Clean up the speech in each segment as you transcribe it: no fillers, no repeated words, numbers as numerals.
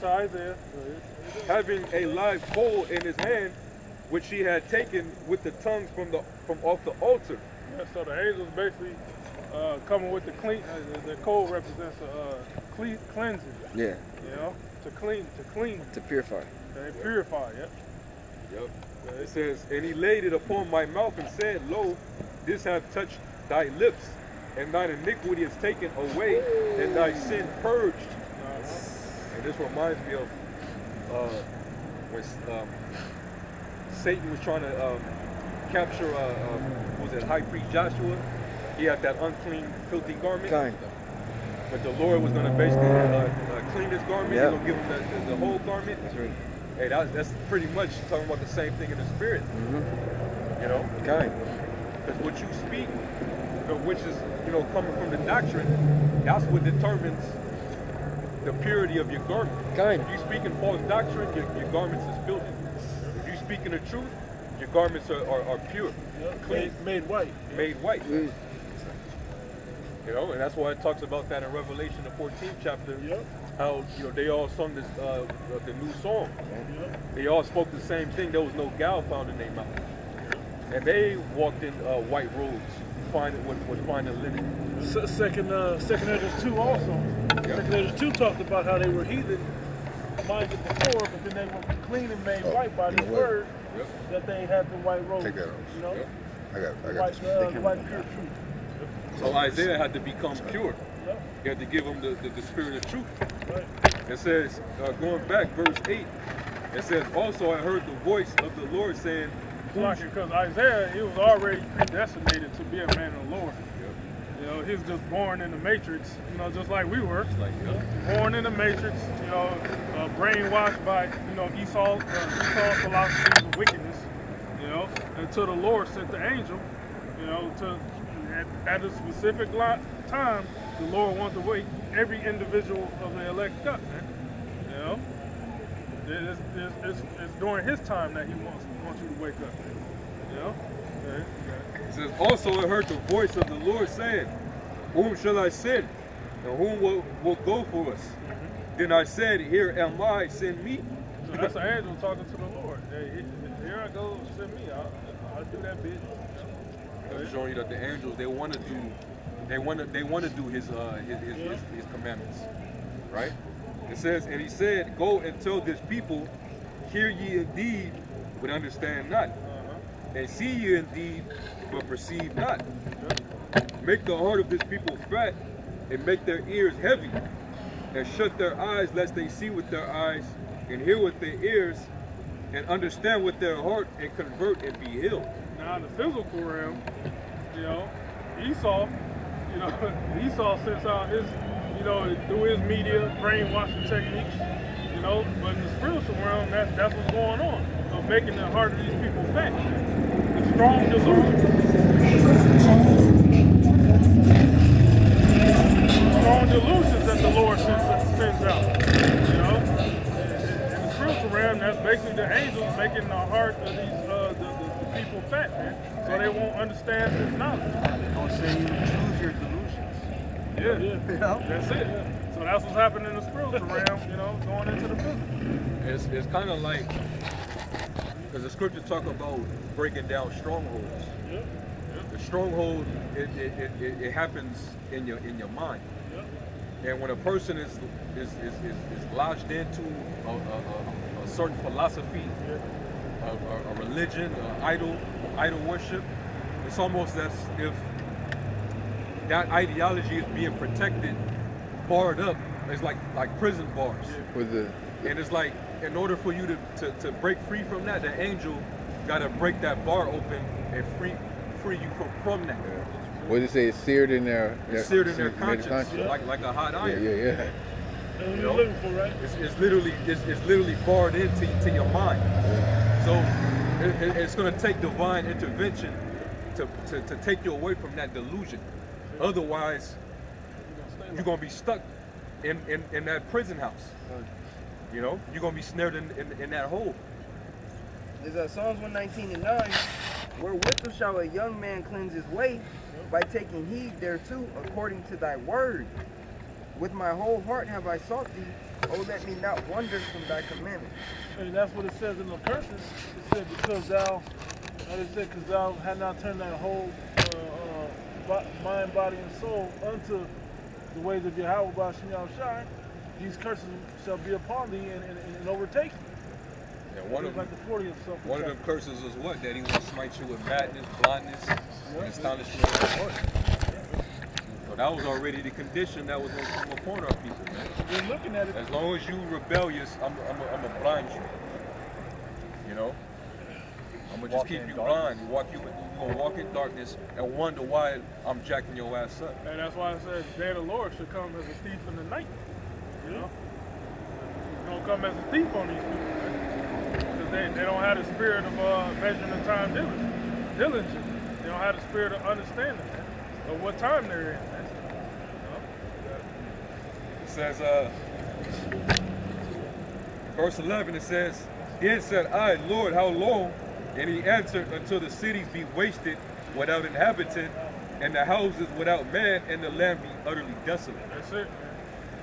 to Isaiah. having a live coal in his hand, which he had taken with the tongues from off the altar. Yeah, so the angel's basically coming with the clean. The coal represents cleansing. Yeah. You know, to clean. To purify. Okay, purify. Yep. Yep. It says, and he laid it upon my mouth and said, Lo, this hath touched thy lips, and thine iniquity is taken away, and thy sin purged. And this reminds me of when Satan was trying to capture, was it High Priest Joshua? He had that unclean, filthy garment. Kind. But the Lord was going to basically clean his garment. Yep. He was going to give him the whole garment. That's right. Hey, that's pretty much talking about the same thing in the spirit. You know? Kind. Because what you speak, which is, coming from the doctrine, that's what determines the purity of your garment. Kind. If you speak in false doctrine, your garments is filthy. If you speak in the truth, your garments are pure. Yep. Clean. Made white. Made white. And that's why it talks about that in Revelation, the 14th chapter. Yep. How they all sung this the new song. Yep. They all spoke the same thing. There was no gal found in their mouth, and they walked in white robes, fine linen. Second Edges 2 also. Second Edges 2 talked about how they were heathen minded before, but then they were clean and made white by the word that they had the white robes. Take that off. You know, I got the white pure truth. So Isaiah had to become pure. Yep. He had to give him the spirit of truth. Right. It says, going back, verse 8, it says, also I heard the voice of the Lord saying, Because Isaiah, he was already predestinated to be a man of the Lord. You know, he's just born in the matrix, just like we were. Born in the matrix, brainwashed by, Esau's philosophies of wickedness, until the Lord sent the angel, at a specific time, the Lord wants to wake every individual of the elect up, man. It's during his time that he wants you to wake up, Okay. It says, also I heard the voice of the Lord saying, whom shall I send? And whom will go for us? Then I said, here am I, send me. So that's an angel talking to the Lord. Hey, here I go, send me. I'll do that bit. It's showing you that the angels, they want to do his commandments, right? It says, and he said, go and tell this people, hear ye indeed, but understand not. And see ye indeed, but perceive not. Make the heart of this people fat, and make their ears heavy, and shut their eyes, lest they see with their eyes, and hear with their ears, and understand with their heart, and convert and be healed. Now in the physical realm, Esau, Esau sends out his, through his media brainwashing techniques, but in the spiritual realm, that's what's going on. So making the heart of these people fat. The strong delusions. Strong delusions that the Lord sends out. In the spiritual realm, that's basically the angels making the heart of these the people fat, man. So they won't understand this knowledge. Don't say you choose your delusions. Yeah. That's it. So that's what's happening in the spiritual realm, going into the physical. It's kind of like, because the scriptures talk about breaking down strongholds. The stronghold, it happens in your mind. And when a person is lodged into a certain philosophy, a religion, idol worship, it's almost as if that ideology is being protected, barred up. It's like prison bars. And it's like, in order for you to break free from that, the angel got to break that bar open and free you from that. What did it say? It's seared in their conscience, like a hot iron. Yeah. That's what you're looking for, right? It's literally barred into your mind. So it's going to take divine intervention to take you away from that delusion. Otherwise, you're going to be stuck in that prison house. You're going to be snared in that hole. There's Psalms 119:9, wherewith shall a young man cleanse his way, by taking heed thereto according to thy word. With my whole heart have I sought thee, Oh, let me not wander from thy commandments. And that's what it says in the curses. It said, because thou, because thou had not turned thy whole mind, body, and soul unto the ways of Yahweh by Shem Shai, these curses shall be upon thee and overtake you. And one of them, like the 40th something. one of them curses is what? That he will smite you with madness, blindness, and astonishment of the heart. So that was already the condition that was going to come upon our people, man. We're looking at it. As long as you rebellious, I'm gonna blind you. You know? I'm gonna just keep you blind. You're gonna walk in darkness and wonder why I'm jacking your ass up. And that's why I said the day of the Lord should come as a thief in the night. You know? He's gonna come as a thief on these people, man. Because they don't have the spirit of measuring the time diligent. They don't have the spirit of understanding, man, of what time they're in, man. It says, verse 11, it says, Then said I, Lord, how long? And he answered, until the cities be wasted without inhabitant, and the houses without man, and the land be utterly desolate. That's it, man.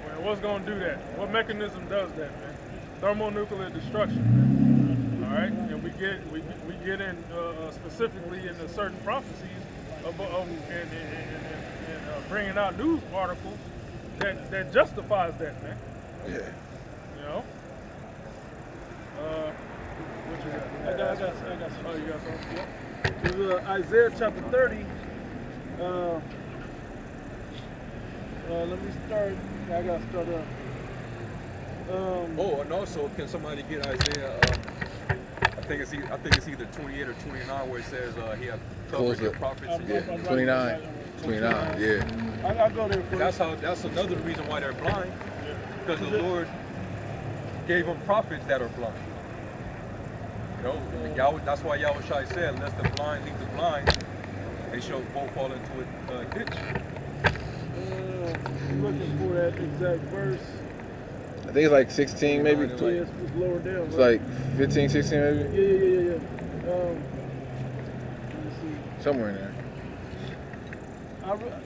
Well, what's going to do that? What mechanism does that, man? Thermonuclear destruction, man. All right? And we get in specifically into certain prophecies of bringing out news articles that justifies that, man. Yeah. You know? What you got? I got some. Oh, you got something? Yeah. This is Isaiah chapter 30. Let me start. I got to start up. Oh, and also, can somebody get Isaiah? I think it's either 28 or 29 where it says he has covered your prophets. Yeah, 29. 29, yeah. I'll go there first. That's another reason why they're blind, because the Lord gave them prophets that are blind. You know, that's why Yahweh Shai said, "Unless the blind lead the blind, they shall both fall into a ditch." I'm looking for that exact verse. I think it's like 16 maybe. Yeah, it's lower down. It's like 15, 16 maybe. Yeah. Let me see. Somewhere in there.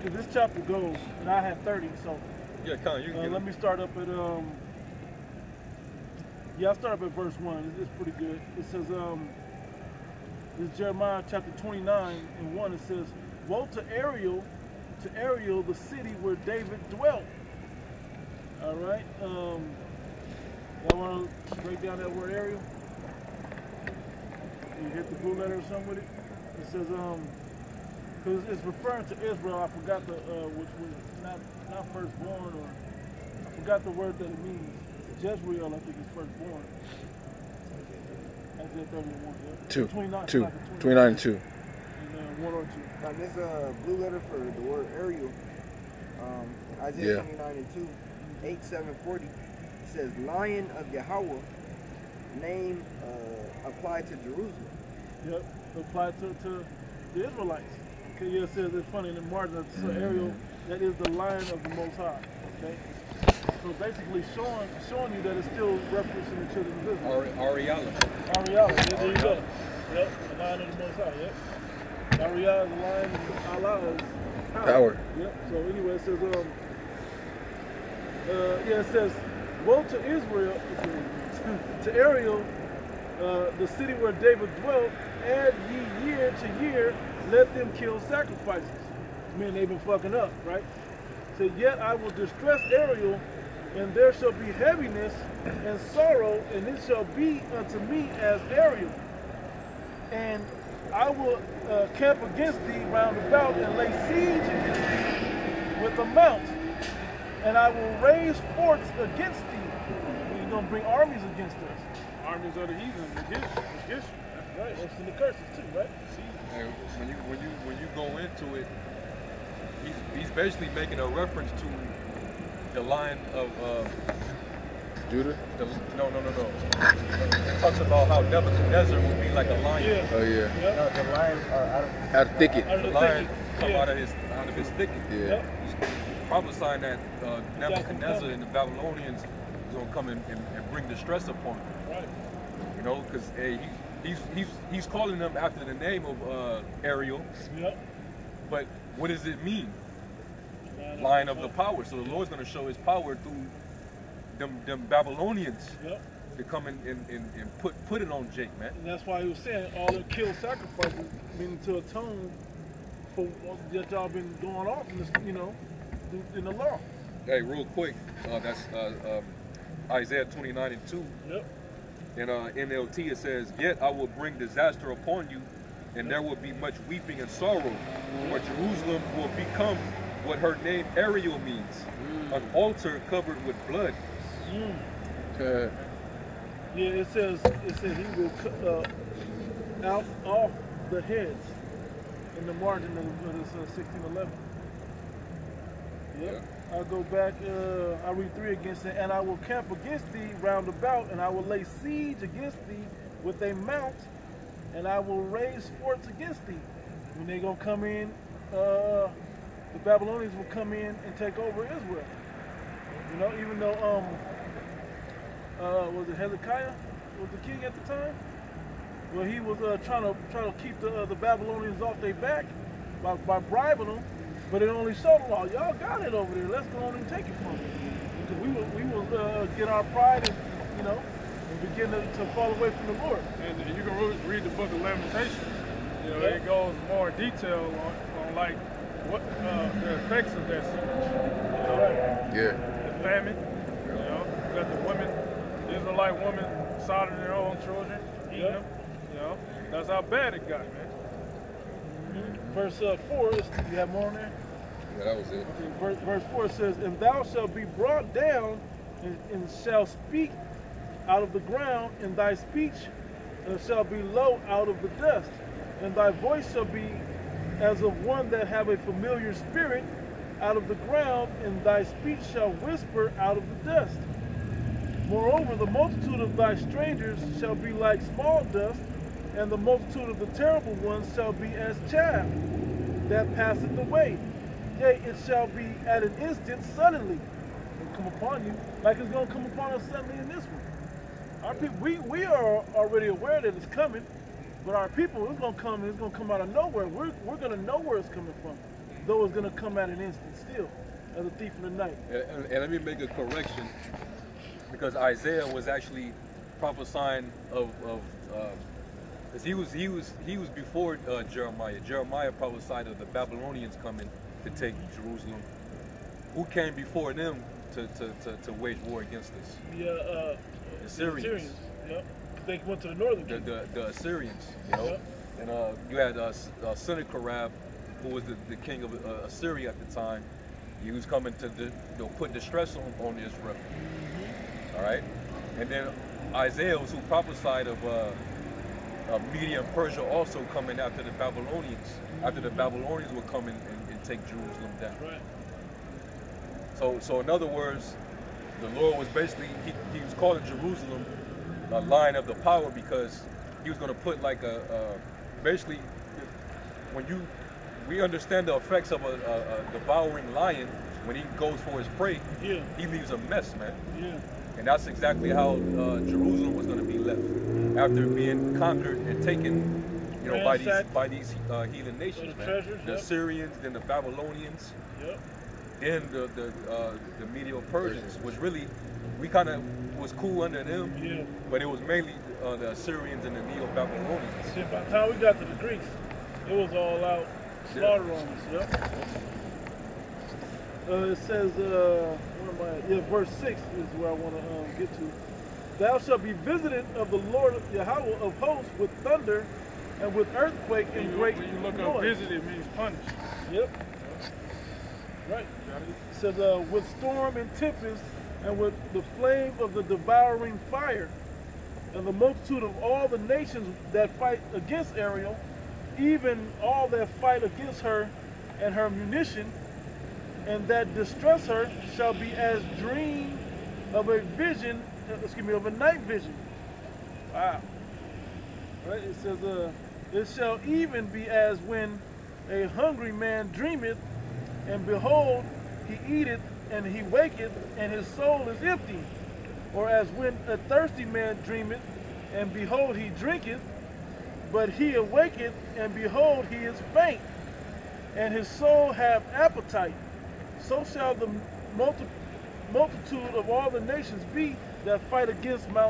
This chapter goes, and I had 30, so Yeah, Con, you can get let me start up at I'll start up at verse 1. It's pretty good. It says, this is Jeremiah chapter 29 and 1. It says, woe to Ariel, the city where David dwelt. All right. Y'all want to break down that word Ariel? You hit the blue letter or something with it? It says, because it's referring to Israel. I forgot the, which was not firstborn, or I forgot the word that it means. Jezreel, I think, is firstborn. Isaiah 31, yeah. 2. 29 and 2. And 1 or 2. Now, this blue letter for the word Ariel, Isaiah Yeah. 29 and 2, 8:740, it says, Lion of Yahweh, name applied to Jerusalem. Yep, applied to the Israelites. Okay, yeah, it says, it's funny, in the margin of Ariel, that is the Lion of the Most High. Okay? So basically showing you that it's still referencing the children of Israel. Ariala. Ariel, yeah, there you go. Yep, the Lion of the Most High, yep. Ariel is the Lion, and Allah is power. Yep, so anyway, it says, it says, woe to Israel, to Ariel, the city where David dwelt, add ye year to year, let them kill sacrifices. Meaning they've been fucking up, right? So yet I will distress Ariel, and there shall be heaviness and sorrow, and it shall be unto me as Ariel. And I will camp against thee round about and lay siege against thee with a mount. And I will raise forts against thee. He's going to bring armies against us. Armies of the heathen against you. That's right. That's in the curses too, right? See? And when you go into it, he's basically making a reference to the line of Judah? No. It talks about how Nebuchadnezzar would be like a lion. Yeah. Oh, yeah. Yep. No, the lion Out of thicket. Out of The the lion thicket. come Yeah. out of his thicket. Yeah. Yep. Prophesying that Nebuchadnezzar and the Babylonians is going to come and bring distress upon him. Right. You know, because he's calling them after the name of Ariel. Yep. But what does it mean? Lion of the power. So the Lord's going to show his power through them Babylonians Yep. to come and put it on Jake, man. And that's why he was saying all the kill sacrifices, meaning to atone for what y'all been going off in this, in the law. Hey, real quick, that's Isaiah 29:2. Yep. In NLT it says, "Yet I will bring disaster upon you, and there will be much weeping and sorrow, for Jerusalem will become what her name Ariel means, an altar covered with blood." Yeah, it says he will cut out off the heads in the margin of this 1611. Yep. I'll go back, I'll read 3 again, saying, "And I will camp against thee round about, and I will lay siege against thee with a mount, and I will raise forts against thee." When they're going to come in, the Babylonians will come in and take over Israel. Even though, was it Hezekiah was the king at the time? Well, he was trying to keep the Babylonians off their back by bribing them. But it only showed them, y'all got it over there. Let's go on and take it from them. Because we will get our pride and begin to fall away from the Lord. And you can read the book of Lamentations. It goes more detail on like what the effects of that siege. Yeah. The famine. Got the women, Israelite women, slaughtering their own children, eating them. That's how bad it got, man. Verse 4, you have more on there? Yeah, that was it. Okay, verse 4 says, "And thou shalt be brought down, and shalt speak out of the ground, and thy speech shall be low out of the dust, and thy voice shall be as of one that have a familiar spirit out of the ground, and thy speech shall whisper out of the dust. Moreover, the multitude of thy strangers shall be like small dust, and the multitude of the terrible ones shall be as chaff that passeth away. Yea, it shall be at an instant suddenly, and come upon you, like it's going to come upon us suddenly in this one." Our people, we are already aware that it's coming, but our people, it's going to come out of nowhere. We're going to know where it's coming from, though it's going to come at an instant still, as a thief in the night. And let me make a correction, because Isaiah was actually prophesying of because he was before Jeremiah. Jeremiah prophesied of the Babylonians coming to take Jerusalem. Who came before them to wage war against us? The Assyrians. Yep. They went to the northern kingdom. The Assyrians, Yep. And you had Sennacherib, who was the king of Assyria at the time. He was coming to put distress on Israel. All right, and then Isaiah was who prophesied of Media and Persia also coming after the Babylonians. After the Babylonians would come and take Jerusalem down. Right. So in other words, the Lord was basically he was calling Jerusalem a line of the power, because he was going to put like basically when we understand the effects of a devouring lion. When he goes for his prey, Yeah. he leaves a mess, man. Yeah. And that's exactly how Jerusalem was going to be left after being conquered and taken, by these heathen nations, man. treasures, The yep. Assyrians, then the Babylonians, Yep. then the Medo-Persians, which really we kind of was cool under them, Yeah. but it was mainly the Assyrians and the Neo-Babylonians. See, by the time we got to the Greeks, it was all out slaughter on us. Yep. It says, where am I at? Yeah, verse 6 is where I want to get to. "Thou shalt be visited of the Lord Yahweh of hosts with thunder and with earthquake and great When you look noise." up visit, it means punish. Yep. Right. It says, "with storm and tempest and with the flame of the devouring fire, and the multitude of all the nations that fight against Ariel, even all that fight against her and her munition, and that distress her, shall be as dream of a vision, of a night vision." Wow. Right? It says, "It shall even be as when a hungry man dreameth, and behold, he eateth, and he waketh, and his soul is empty. Or as when a thirsty man dreameth, and behold, he drinketh, but he awaketh, and behold, he is faint, and his soul have appetite. So shall the multitude of all the nations be that fight against Mount